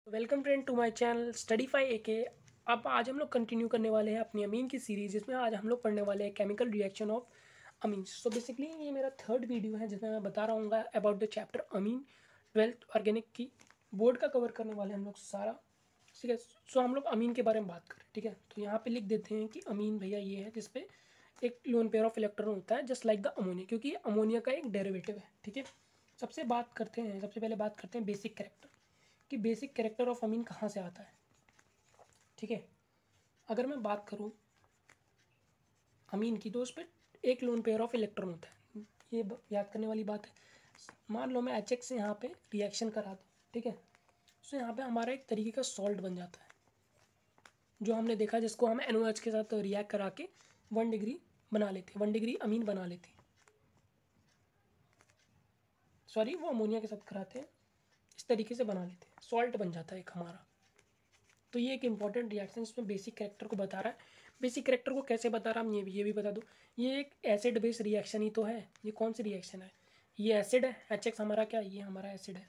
Welcome friend to my channel studify AK. अब आज हम लोग कंटिन्यू करने वाले हैं अपनी अमीन की सीरीज, जिसमें आज हम लोग पढ़ने वाले हैं chemical reaction of amine. So basically ये मेरा थर्ड वीडियो है जिसमें मैं बता रहा हूँ about the chapter amine, 12th organic की बोर्ड का कवर करने वाले हम लोग सारा। ठीक है, सो हम लोग अमीन के बारे में बात करें। ठीक है, तो यहाँ पे लिख देते हैं कि अमीन भैया ये है जिसपे एक लोन पेयर ऑफ इलेक्ट्रॉन होता है जस्ट लाइक द अमोनिया, क्योंकि अमोनिया का एक डेरिवेटिव है। ठीक है, सबसे पहले बात करते हैं बेसिक कैरेक्टर कि बेसिक कैरेक्टर ऑफ अमीन कहाँ से आता है। ठीक है, अगर मैं बात करूँ अमीन की तो उस पर एक लोन पेयर ऑफ इलेक्ट्रॉन होता है। ये याद करने वाली बात है। मान लो मैं HX से यहाँ पे रिएक्शन करा दूँ। ठीक है, तो यहाँ पे हमारा एक तरीके का सॉल्ट बन जाता है जो हमने देखा, जिसको हम NOH के साथ रिएक्ट करा के 1 डिग्री बना लेते, 1 डिग्री अमीन बना लेते। सॉरी, वो अमोनिया के साथ कराते हैं, इस तरीके से बना लेते हैं, सॉल्ट बन जाता है एक हमारा। तो ये एक इंपॉर्टेंट रिएक्शन इसमें बेसिक कैरेक्टर को बता रहा है। बेसिक कैरेक्टर को कैसे बता रहा है, हम ये भी बता दूँ। ये एक एसिड बेस रिएक्शन ही तो है। ये कौन सी रिएक्शन है? ये एसिड है। HX हमारा क्या है? ये हमारा एसिड है,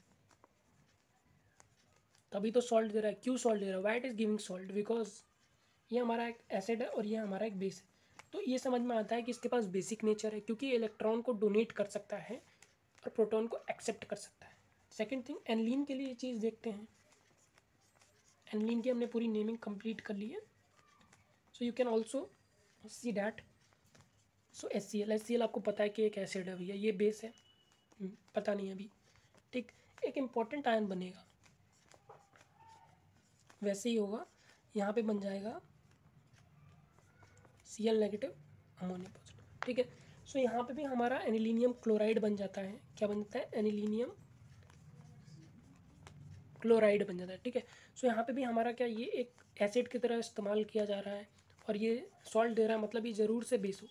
तभी तो सॉल्ट दे रहा है। क्यों सॉल्ट दे रहा है? Why it is giving salt? Because ये हमारा एक एसिड है और ये हमारा एक बेस है। तो ये समझ में आता है कि इसके पास बेसिक नेचर है, क्योंकि इलेक्ट्रॉन को डोनेट कर सकता है और प्रोटॉन को एक्सेप्ट कर सकता है। सेकेंड थिंग, एनलीन के लिए ये चीज़ देखते हैं। एनलीन की हमने पूरी नेमिंग कंप्लीट कर ली है। So you can also see that. So HCl आपको पता है कि एक एसिड है भैया, ये बेस है। पता नहीं अभी। ठीक, एक इम्पॉर्टेंट आयन बनेगा, वैसे ही होगा। यहाँ पे बन जाएगा Cl नेगेटिव अमोनिया पॉजिटिव। ठीक है, सो यहाँ पे भी हमारा एनिलीनियम क्लोराइड बन जाता है। क्या बन जाता है? एनिलीनियम क्लोराइड बन जाता है। ठीक है, सो यहाँ पे भी हमारा क्या, ये एक एसिड की तरह इस्तेमाल किया जा रहा है और ये सॉल्ट दे रहा है, मतलब ये ज़रूर से बेस हो।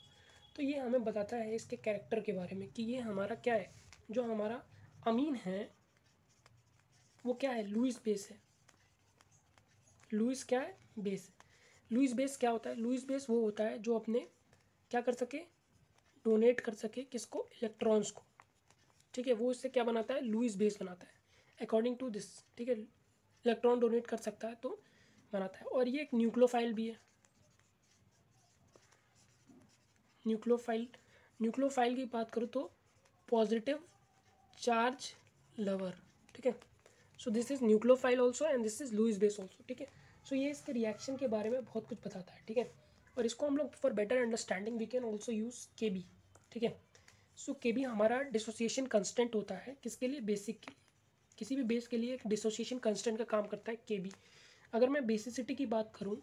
तो ये हमें बताता है इसके कैरेक्टर के बारे में कि ये हमारा क्या है। जो हमारा अमीन है वो क्या है? लुईस बेस है। लुईस क्या है? बेस है। लुईस बेस क्या होता है? लुईस बेस वो होता है जो अपने क्या कर सके, डोनेट कर सके, किसको? इलेक्ट्रॉन्स को। ठीक है, वो इससे क्या बनाता है? लुईस बेस बनाता है अकॉर्डिंग टू दिस। ठीक है, इलेक्ट्रॉन डोनेट कर सकता है तो बनाता है। और ये एक न्यूक्लियोफाइल भी है। न्यूक्लियोफाइल की बात करूँ तो पॉजिटिव चार्ज लवर। ठीक है, so this is nucleophile also and this is Lewis base also. ठीक है, सो ये इसके रिएक्शन के बारे में बहुत कुछ बताता है। ठीक है, और इसको हम लोग for better understanding we can also use KB। ठीक है, सो KB हमारा डिसोसिएशन कंस्टेंट होता है। किसके लिए? बेसिक के लिए। किसी भी बेस के लिए एक डिसोसिएशन कंस्टेंट का काम करता है KB। अगर मैं बेसिसिटी की बात करूँ,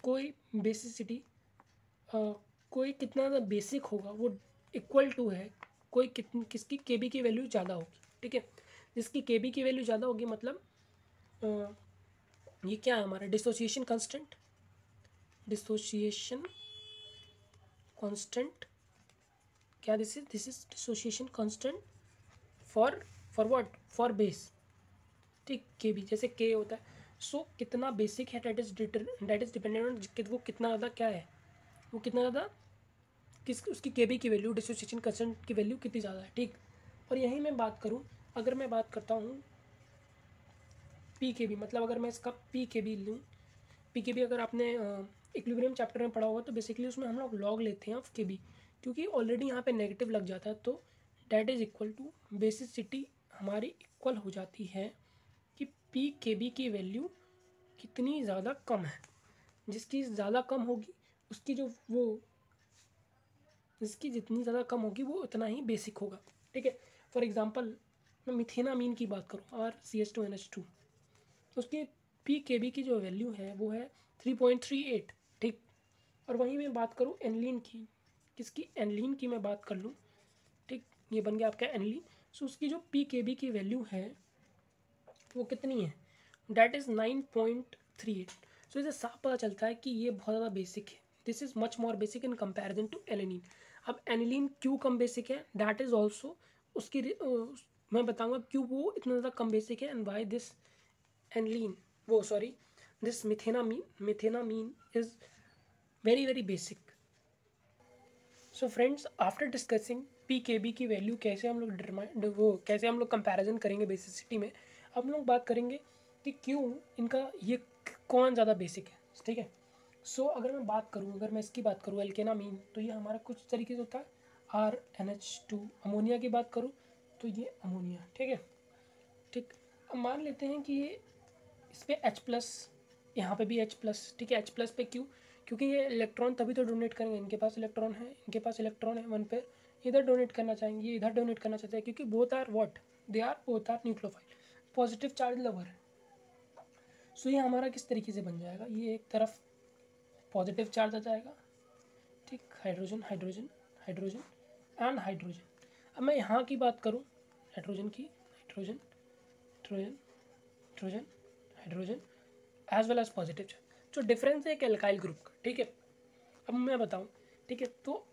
कोई बेसिसिटी कोई कितना ज़्यादा बेसिक होगा वो इक्वल टू है कोई किसकी KB की वैल्यू ज़्यादा होगी। ठीक है, जिसकी KB की वैल्यू ज़्यादा होगी मतलब ये क्या है हमारा? Dissociation constant. डिसोसिएशन कांस्टेंट क्या? This is dissociation constant for what? For base. ठीक, KB जैसे K होता है। सो कितना बेसिक है दैट इज डिपेंडेंट ऑन वो कितना ज़्यादा क्या है, वो कितना ज़्यादा किस उसकी KB की वैल्यू, डिसोसिएशन कांस्टेंट की वैल्यू कितनी ज़्यादा है। ठीक, और यहीं मैं बात करूँ, अगर मैं बात करता हूँ PKB, मतलब अगर मैं इसका PKB लूँ, PKB अगर आपने इक्विलिब्रियम चैप्टर में पढ़ा होगा तो बेसिकली उसमें हम लोग लॉग लेते हैं ऑफ KB, क्योंकि ऑलरेडी यहाँ पे नेगेटिव लग जाता है। तो that is equal to basicity हमारी इक्वल हो जाती है कि PKB की वैल्यू कितनी ज़्यादा कम है। जिसकी ज़्यादा कम होगी उसकी जो वो जिसकी जितनी ज़्यादा कम होगी वो उतना ही बेसिक होगा। ठीक है, फॉर एग्जांपल मैं मिथेनामीन की बात करूँ, RCH2NH2, तो उसकी PKB की जो वैल्यू है वो है 3.38। ठीक, और वहीं मैं बात करूँ एनलीन की, किसकी? एनलीन की मैं बात कर लूँ। ठीक, ये बन गया आपका एनलीन। सो उसकी जो PKB की वैल्यू है वो कितनी है? That is 9.38। सो इसे साफ पता चलता है कि ये बहुत ज़्यादा बेसिक है। This is much more basic in comparison to aniline. अब एनिलीन क्यों कम बेसिक है, दैट इज़ ऑल्सो उसकी मैं बताऊंगा क्यों वो इतना ज़्यादा कम बेसिक है एंड वाई दिस एनिलीन वो sorry this methenamine is very very basic. So friends, after discussing PKB की वैल्यू कैसे हम लोग कैसे हम लोग कंपैरिजन करेंगे बेसिसिटी में, अब हम लोग बात करेंगे कि क्यों इनका ये कौन ज़्यादा बेसिक है, ठीक है। सो अगर मैं बात करूँ, अगर मैं इसकी बात करूँ एल्केनामीन, तो ये हमारा कुछ तरीके से होता है RNH2। अमोनिया की बात करूँ तो ये अमोनिया, ठीक है। ठीक, अब मान लेते हैं कि ये इस पर H+, यहाँ पे भी H+, ठीक है। H+ पे क्यों? क्योंकि ये इलेक्ट्रॉन तभी तो डोनेट करेंगे, इनके पास इलेक्ट्रॉन है, इनके पास इलेक्ट्रॉन है 1 पे, इधर डोनेट करना चाहेंगे, ये इधर डोनेट करना चाहते हैं, क्योंकि both are what, they are both are nucleophile, positive charge lover है। सो ये हमारा किस तरीके से बन जाएगा, ये एक तरफ पॉजिटिव चार्ज आ जाएगा, ठीक, hydrogen hydrogen hydrogen and hydrogen. अब मैं यहाँ की बात करूँ हाइड्रोजन की, hydrogen hydrogen hydrogen hydrogen as well as positive charge, जो डिफरेंस है एक एल्काइल ग्रुप का, ठीक है। अब मैं बताऊँ, ठीक है, तो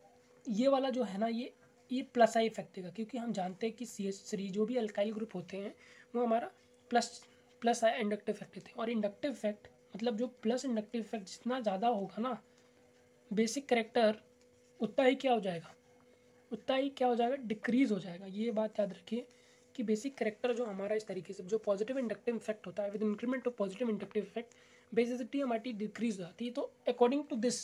ये वाला जो है ना, ये प्लस आई इफेक्ट देगा, क्योंकि हम जानते हैं कि CH3 जो भी अल्काइल ग्रुप होते हैं वो हमारा प्लस आई इंडक्टिव इफेक्ट देते हैं। और इंडक्टिव इफेक्ट मतलब जो प्लस इंडक्टिव इफेक्ट जितना ज़्यादा होगा ना, बेसिक करेक्टर उतना ही क्या हो जाएगा, उतना ही क्या हो जाएगा, डिक्रीज हो जाएगा। ये बात याद रखिए कि बेसिक करेक्टर जो हमारा इस तरीके से, जो पॉजिटिव इंडक्टिव इफेक्ट होता है, with increment of positive inductive effect basicity हमारी डिक्रीज हो जाती है। तो अकॉर्डिंग टू दिस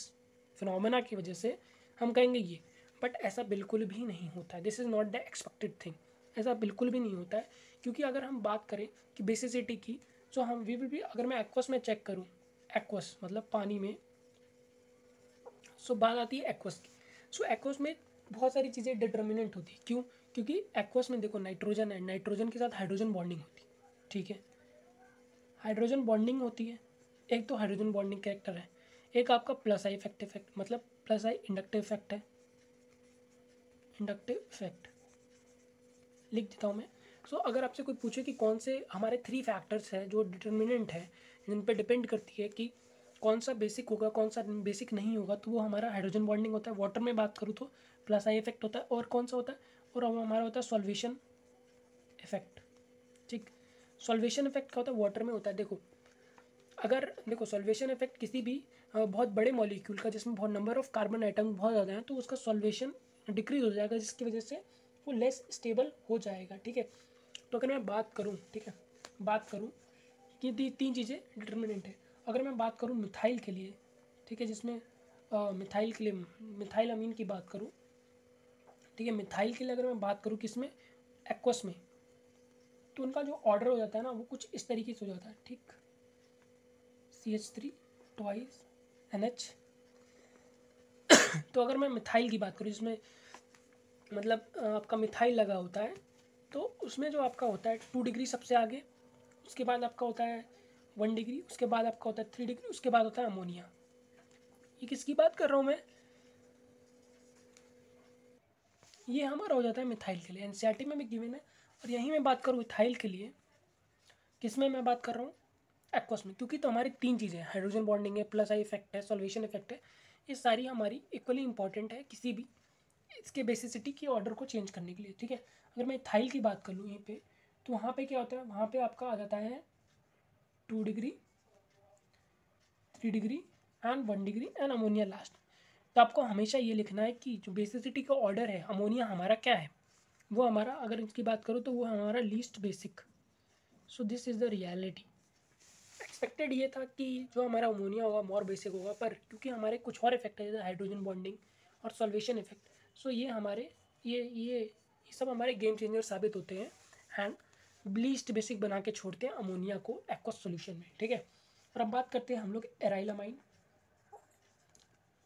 फिनोमेना की वजह से हम कहेंगे ये, बट ऐसा बिल्कुल भी नहीं होता है। This is not the expected thing, ऐसा बिल्कुल भी नहीं होता है। क्योंकि अगर हम बात करें कि बेसिसिटी की, तो हम वी विल भी, अगर मैं एक्वस में चेक करूँ, एक्वस मतलब पानी में, सो बात आती है एक्वस की। सो एक्वस में बहुत सारी चीज़ें डिटर्मिनेंट होती है। क्यों? क्योंकि एक्वस में देखो नाइट्रोजन है, नाइट्रोजन के साथ हाइड्रोजन बॉन्डिंग होती है, ठीक है, हाइड्रोजन बॉन्डिंग होती है। एक तो हाइड्रोजन बॉन्डिंग कैरेक्टर है, एक आपका प्लस आई इफेक्ट मतलब प्लस आई इंडक्टिव इफेक्ट है, इंडक्टिव इफेक्ट लिख देता हूँ मैं। सो अगर आपसे कोई पूछे कि कौन से हमारे 3 फैक्टर्स हैं जो डिटर्मिनेंट है, जिन पे डिपेंड करती है कि कौन सा बेसिक होगा कौन सा बेसिक नहीं होगा, तो वो हमारा हाइड्रोजन बॉन्डिंग होता है। वाटर में बात करूँ तो प्लस आई इफेक्ट होता है, और कौन सा होता है, और हमारा होता है सॉल्वेशन इफेक्ट, ठीक। सॉल्वेशन इफेक्ट क्या होता है, वाटर में होता है। अगर देखो सॉल्वेशन इफेक्ट किसी भी बहुत बड़े मॉलिक्यूल का, जिसमें बहुत नंबर ऑफ कार्बन आइटम बहुत ज़्यादा हैं, तो उसका सॉल्वेशन डिक्रीज हो जाएगा, जिसकी वजह से वो लेस स्टेबल हो जाएगा, ठीक है। तो अगर मैं बात करूँ, ठीक है, बात करूँ कि 3 चीज़ें डिटर्मिनेंट है। अगर मैं बात करूँ मिथाइल के लिए, ठीक है, जिसमें मिथाइल के लिए मिथाइल अमीन की बात करूँ, ठीक है, मिथाइल के लिए अगर मैं बात करूँ किसमें, एक्वस में, तो उनका जो ऑर्डर हो जाता है ना, वो कुछ इस तरीके से हो जाता है, ठीक, CH3 ट्वाइस NH। तो अगर मैं मिथाइल की बात करूँ, जिसमें मतलब आपका मिथाइल लगा होता है, तो उसमें जो आपका होता है 2 डिग्री सबसे आगे, उसके बाद आपका होता है 1 डिग्री, उसके बाद आपका होता है 3 डिग्री, उसके बाद होता है अमोनिया। ये किसकी बात कर रहा हूँ मैं, ये हमारा हो जाता है मिथाइल के लिए, NCERT में भी गिवन है। और यहीं मैं बात करूँ इथाइल के लिए, किसमें मैं बात कर रहा हूँ, एक्वस में, क्योंकि तो हमारी 3 चीज़ें हैं, हाइड्रोजन बॉन्डिंग है, प्लस आई इफेक्ट है, सॉल्वेशन इफेक्ट है, ये सारी हमारी इक्वली इंपॉर्टेंट है किसी भी इसके बेसिसिटी के ऑर्डर को चेंज करने के लिए, ठीक है। अगर मैं इथाइल की बात कर लूँ यहीं पे, तो वहाँ पे क्या होता है, वहाँ पे आपका आ जाता है 2 degree, 3 degree and 1 degree and ammonia last. तो आपको हमेशा ये लिखना है कि जो बेसिसिटी का ऑर्डर है, अमोनिया हमारा क्या है, वो हमारा, अगर इसकी बात करूँ तो वो हमारा least basic. So this is the reality. Expected ये था कि जो हमारा अमोनिया होगा मोर बेसिक होगा, पर क्योंकि हमारे कुछ और इफेक्ट है, जैसे हाइड्रोजन बॉन्डिंग और सॉल्वेशन इफेक्ट, सो ये हमारे ये सब हमारे गेम चेंजर साबित होते हैं एंड लीस्ट बेसिक बना के छोड़ते हैं अमोनिया को एक्वस सॉल्यूशन में, ठीक है। और अब बात करते हैं हम लोग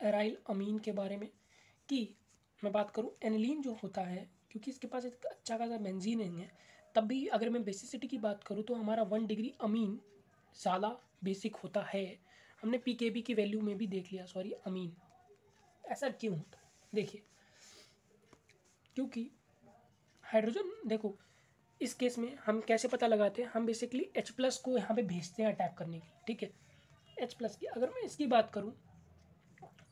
एराइल अमीन के बारे में, कि मैं बात करूँ एनिलीन जो होता है, क्योंकि इसके पास एक अच्छा खासा बेंजीन नहीं है, तब भी अगर मैं बेसिसिटी की बात करूँ तो हमारा 1 डिग्री अमीन ज़्यादा बेसिक होता है। हमने PKB की वैल्यू में भी देख लिया, सॉरी अमीन। ऐसा क्यों होता है, देखिए, क्योंकि हाइड्रोजन देखो, इस केस में हम कैसे पता लगाते हैं, हम बेसिकली H+ को यहाँ पे भेजते हैं अटैक करने के लिए, ठीक है। H+ की अगर मैं इसकी बात करूँ,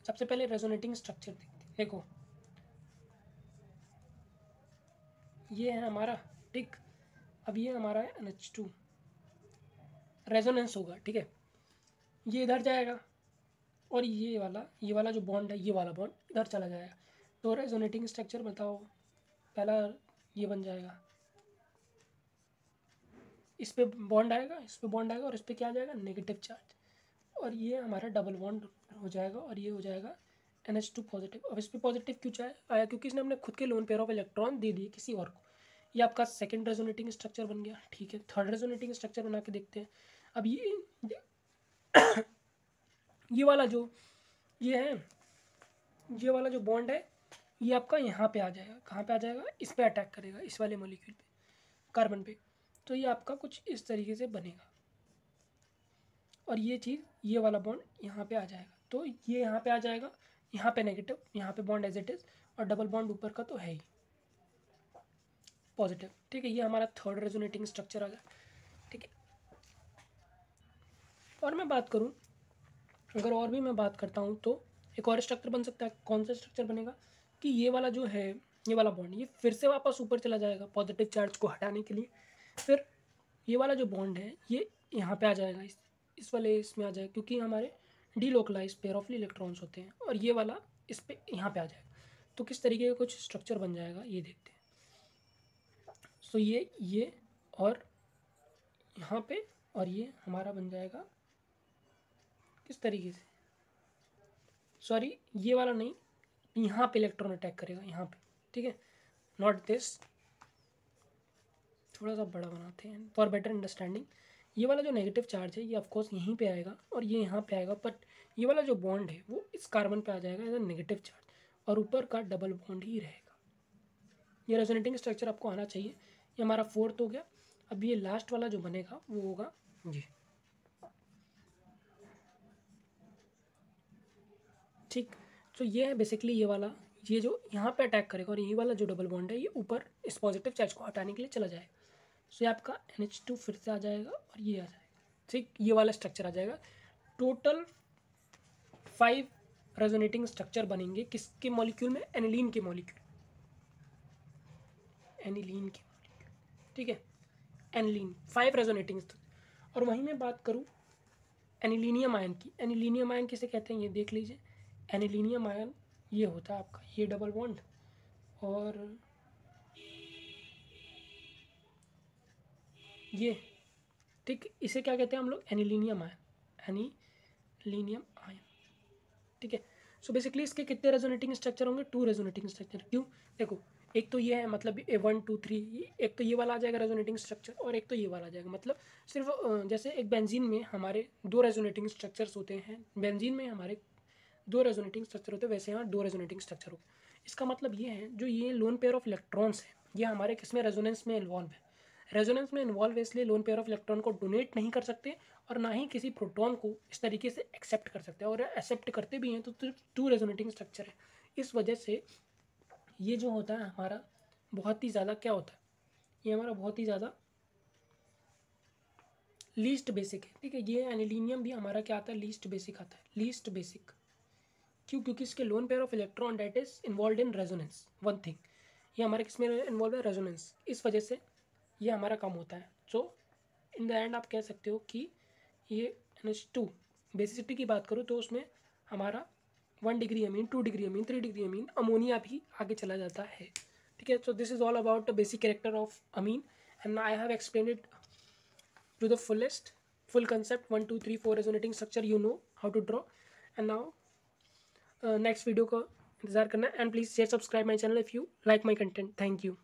सबसे पहले रेजोनेटिंग स्ट्रक्चर देखते हैं। देखो ये है हमारा, ठीक, अब ये हमारा है NH2, रेजोनेंस होगा, ठीक है, ये इधर जाएगा, और ये वाला जो बॉन्ड है, ये वाला बॉन्ड इधर चला जाएगा। तो रेजोनेटिंग स्ट्रक्चर बताओ, पहला ये बन जाएगा, इस पे बॉन्ड आएगा, इस पे बॉन्ड आएगा और इस पे क्या आ जाएगा, नेगेटिव चार्ज, और ये हमारा डबल बॉन्ड हो जाएगा और ये हो जाएगा NH2 पॉजिटिव। अब इस पे पॉजिटिव क्यों चाहे आया, क्योंकि इसने अपने खुद के लोन पेयर ऑफ इलेक्ट्रॉन दे दिए किसी और को। ये आपका सेकंड रेजोनेटिंग स्ट्रक्चर बन गया। ठीक है, थर्ड रेजोनेटिंग स्ट्रक्चर बना के देखते हैं। अब ये वाला जो ये है, ये वाला जो बॉन्ड है ये आपका यहाँ पे आ जाएगा। कहाँ पे आ जाएगा, इस पे अटैक करेगा, इस वाले मॉलिक्यूल पे, कार्बन पे। तो ये आपका कुछ इस तरीके से बनेगा और ये चीज़, ये वाला बॉन्ड यहाँ पे आ जाएगा। तो ये यहाँ पे आ जाएगा, यहाँ पे नेगेटिव, यहाँ पे बॉन्ड एज इट इज़, और डबल बॉन्ड ऊपर का तो है ही पॉजिटिव। ठीक है, ये हमारा थर्ड रेजोनेटिंग स्ट्रक्चर आ गया। ठीक है, और मैं बात करूँ, अगर और भी मैं बात करता हूँ तो एक और स्ट्रक्चर बन सकता है। कौन सा स्ट्रक्चर बनेगा कि ये वाला जो है, ये वाला बॉन्ड ये फिर से वापस ऊपर चला जाएगा पॉजिटिव चार्ज को हटाने के लिए। फिर ये वाला जो बॉन्ड है ये यहाँ पे आ जाएगा, इस वाले इसमें आ जाएगा, क्योंकि हमारे डीलोकलाइज पेयर ऑफ इलेक्ट्रॉन्स होते हैं, और ये वाला इस पे यहाँ पे आ जाएगा। तो किस तरीके का कुछ स्ट्रक्चर बन जाएगा ये देखते हैं। सो ये और यहाँ पे, और ये हमारा बन जाएगा किस तरीके से, सॉरी ये वाला नहीं, यहाँ पे इलेक्ट्रॉन अटैक करेगा यहाँ पे। ठीक है, नॉट दिस, थोड़ा सा बड़ा बनाते हैं फॉर बेटर अंडरस्टैंडिंग। ये वाला जो नेगेटिव चार्ज है ये ऑफकोर्स यहीं पे आएगा और ये यहाँ पे आएगा, बट ये वाला जो बॉन्ड है वो इस कार्बन पे आ जाएगा एज अ नेगेटिव चार्ज, और ऊपर का डबल बॉन्ड ही रहेगा। ये रेजोनेटिंग स्ट्रक्चर आपको आना चाहिए। ये हमारा फोर्थ हो गया। अब ये लास्ट वाला जो बनेगा वो होगा ये। ठीक, तो ये है बेसिकली ये वाला, ये जो यहाँ पे अटैक करेगा, और ये वाला जो डबल बॉन्ड है ये ऊपर इस पॉजिटिव चार्ज को हटाने के लिए चला जाएगा। सो ये आपका NH2 फिर से आ जाएगा और ये आ जाएगा। ठीक, ये वाला स्ट्रक्चर आ जाएगा। टोटल 5 रेजोनेटिंग स्ट्रक्चर बनेंगे किसके मॉलिक्यूल में, एनिलीन के मॉलिक्यूल, एनिलीन के मॉलिक्यूल। ठीक है, एनिलीन 5 रेजोनेटिंग। और वहीं मैं बात करूँ एनिलीनियम आयन की। एनिलीनियम आयन किसे कहते हैं ये देख लीजिए। एनिलीनियम आयन ये होता है आपका ये डबल बॉन्ड, और ये, ठीक, इसे क्या कहते हैं हम लोग, एनिलीनियम आयन, एनिलीनियम आयन। ठीक है, सो बेसिकली इसके कितने रेजोनेटिंग स्ट्रक्चर होंगे, 2 रेजोनेटिंग स्ट्रक्चर। क्यों, देखो एक तो ये है, मतलब A1 2 3, एक तो ये वाला आ जाएगा रेजोनेटिंग स्ट्रक्चर, और एक तो ये वाला आ जाएगा। मतलब सिर्फ जैसे एक बेंजीन में हमारे 2 रेजोनेटिंग स्ट्रक्चर्स होते हैं, बेंजीन में हमारे 2 रेजोनेटिंग स्ट्रक्चर होते हैं, वैसे यहाँ 2 रेजोनेटिंग स्ट्रक्चर हो। इसका मतलब ये है, जो ये लोन पेयर ऑफ इलेक्ट्रॉन्स है ये हमारे किसमें, रेजोनेंस में इन्वॉल्व है। रेजोनेंस में इन्वॉल्व है इसलिए लोन पेयर ऑफ इलेक्ट्रॉन को डोनेट नहीं कर सकते, और ना ही किसी प्रोटॉन को इस तरीके से एक्सेप्ट कर सकते हैं, और एक्सेप्ट करते भी हैं तो 2 रेजोनेटिंग स्ट्रक्चर है। इस वजह से ये जो होता है हमारा बहुत ही ज़्यादा क्या होता है, ये हमारा बहुत ही ज़्यादा लीस्ट बेसिक है। ठीक है, ये एनिलीनियम भी हमारा क्या आता है, लीस्ट बेसिक आता है, लीस्ट बेसिक। क्यों, क्योंकि इसके lone pair of electron that is involve in resonance, one thing, ये हमारे किसमें इन्वॉल्व है, रेजोनेंस। इस वजह से ये हमारा कम होता है। सो इन द एंड आप कह सकते हो कि ये NH2 बेसिसिटी की बात करूँ तो उसमें हमारा 1 degree amine, 2 degree amine, 3 degree amine, ammonia भी आगे चला जाता है। ठीक है, so this is all about the basic character of amine, and I have explain it to the fullest, full concept 1 2 3 4 resonating structure you know how to draw. And now next video का इंतज़ार करना, and please share subscribe my channel if you like my content. Thank you.